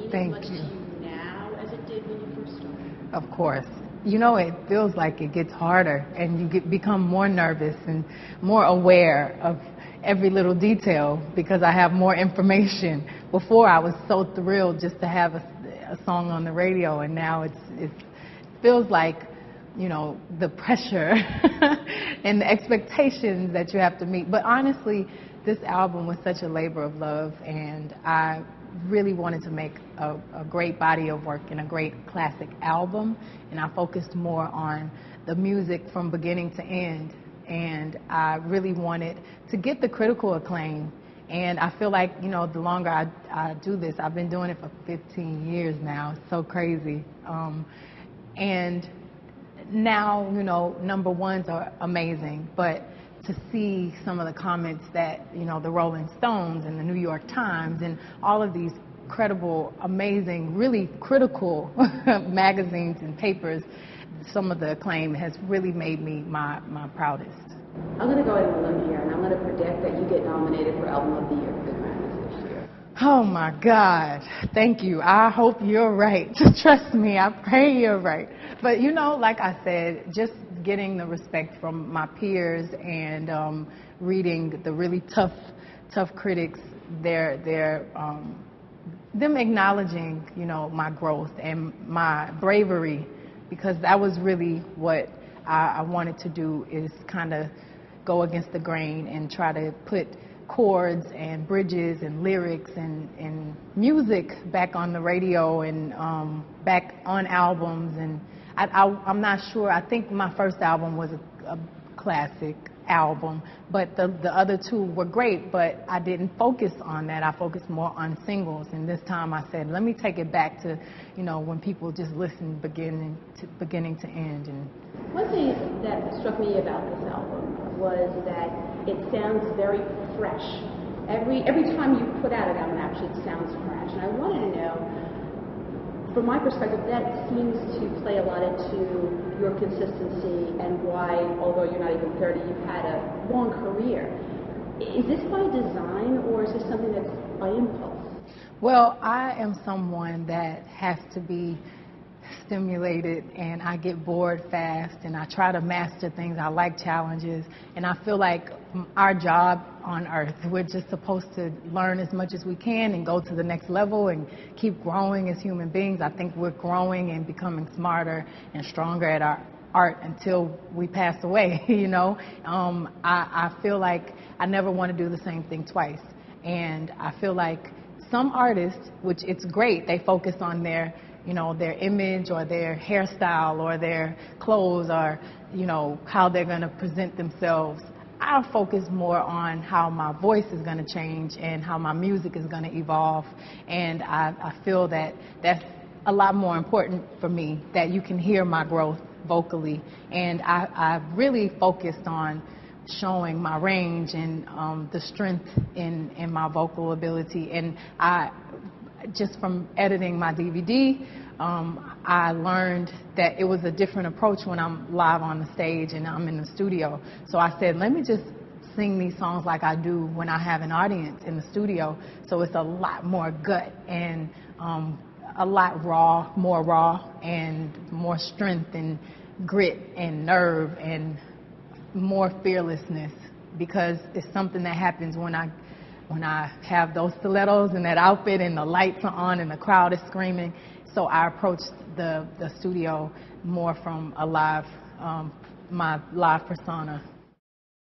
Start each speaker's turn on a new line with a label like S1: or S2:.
S1: mean as
S2: Thank
S1: much
S2: you.
S1: to you now as it did when you first started?
S2: Of course. You know, it feels like it gets harder, and you become more nervous and more aware of every little detail because I have more information. Before, I was so thrilled just to have a song on the radio, and now it feels like, you know, the pressure and the expectations that you have to meet. But honestly, this album was such a labor of love, and I really wanted to make a great body of work and a great classic album, and I focused more on the music from beginning to end, and I really wanted to get the critical acclaim. And I feel like, you know, the longer I do this, I've been doing it for 15 years now. It's so crazy. And now, you know, number ones are amazing, but to see some of the comments that, you know, the Rolling Stones and the New York Times and all of these credible, amazing, really critical magazines and papers, some of the acclaim has really made me my proudest.
S1: I'm going to go out on a limb here, and I'm going to predict that you get nominated for Album of the Year for the Grammys this year.
S2: Oh my God, thank you. I hope you're right. Trust me, I pray you're right. But you know, like I said, just getting the respect from my peers and reading the really tough critics, them acknowledging, you know, my growth and my bravery, because that was really what I wanted to do, is kind of go against the grain and try to put chords and bridges and lyrics and music back on the radio and back on albums. And I'm not sure, I think my first album was a classic album, but the other two were great, but I didn't focus on that. I focused more on singles, and this time I said, let me take it back to, you know, when people just listen beginning to end. And
S1: one thing that struck me about this album was that it sounds very fresh. Every time you put out an album, actually, it sounds fresh. And I wanted to know, from my perspective, that seems to play a lot into your consistency and why, although you're not even 30, you've had a long career. Is this by design, or is this something that's by impulse?
S2: Well, I am someone that has to be stimulated, and I get bored fast, and I try to master things. I like challenges, and I feel like our job on earth, we're just supposed to learn as much as we can and go to the next level and keep growing as human beings. I think we're growing and becoming smarter and stronger at our art until we pass away, you know. I feel like I never want to do the same thing twice, and I feel like some artists, which it's great, they focus on their, you know, their image or their hairstyle or their clothes or, you know, how they're going to present themselves. I'll focus more on how my voice is going to change and how my music is going to evolve. And I feel that that's a lot more important for me, that you can hear my growth vocally. And I really focused on showing my range and the strength in my vocal ability. And just from editing my DVD, I learned that it was a different approach when I'm live on the stage and I'm in the studio. So I said, let me just sing these songs like I do when I have an audience in the studio. So it's a lot more gut and a lot more raw and more strength and grit and nerve and more fearlessness, because it's something that happens when I have those stilettos and that outfit and the lights are on and the crowd is screaming. So I approached the studio more from a live, my live persona.